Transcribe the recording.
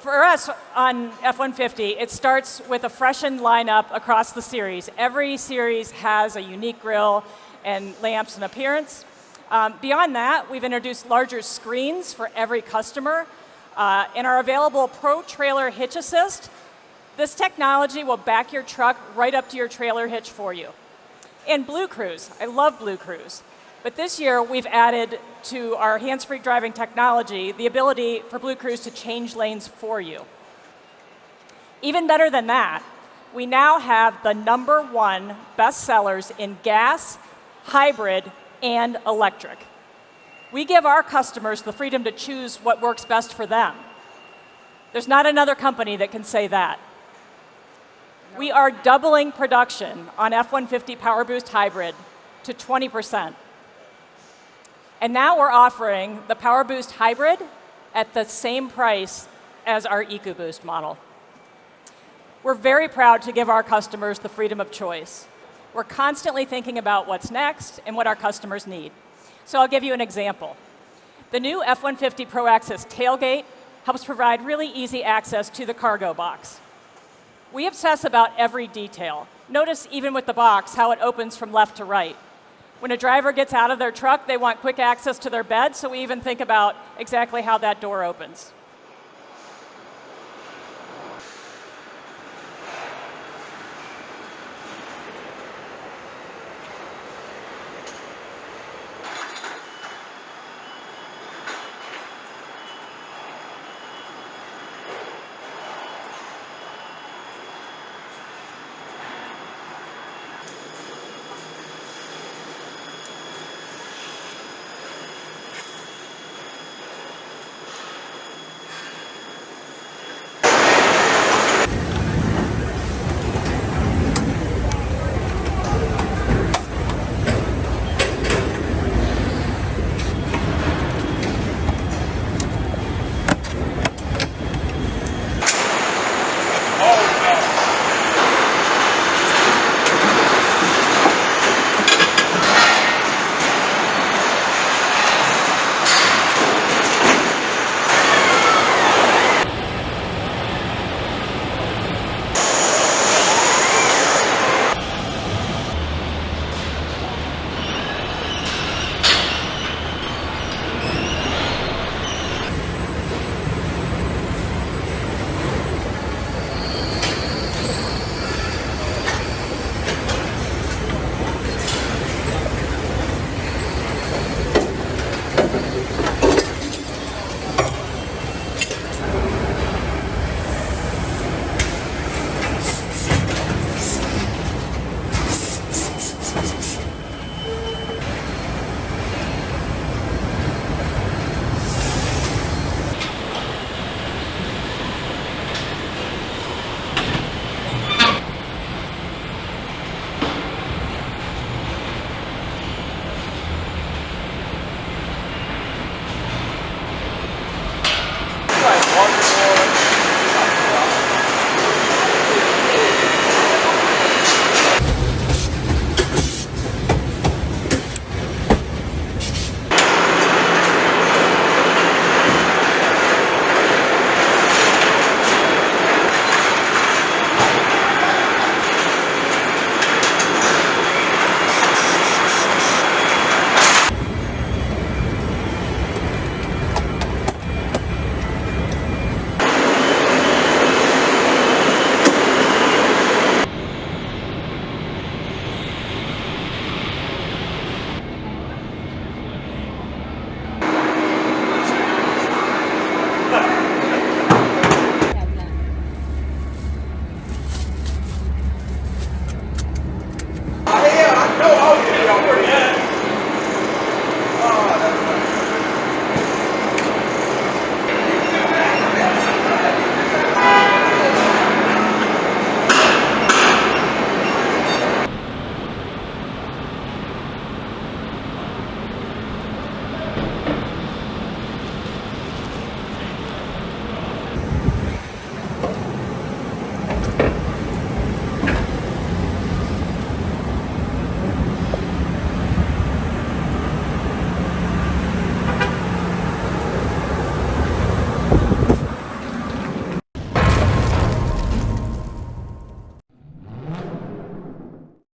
for us on F-150, it starts with a freshened lineup across the series. Every series has a unique grille and lamps and appearance. Beyond that, we've introduced larger screens for every customer. In our available Pro Trailer Hitch Assist, this technology will back your truck right up to your trailer hitch for you. And Blue Cruise, I love Blue Cruise. But this year, we've added to our hands-free driving technology the ability for Blue Cruise to change lanes for you. Even better than that, we now have the #1 bestsellers in gas, hybrid, and electric. We give our customers the freedom to choose what works best for them. There's not another company that can say that. We are doubling production on F-150 PowerBoost Hybrid to 20%. And now we're offering the PowerBoost Hybrid at the same price as our EcoBoost model. We're very proud to give our customers the freedom of choice. We're constantly thinking about what's next and what our customers need. So I'll give you an example. The new F-150 Pro Access tailgate helps provide really easy access to the cargo box. We obsess about every detail. Notice even with the box how it opens from left to right. When a driver gets out of their truck, they want quick access to their bed, so we even think about exactly how that door opens.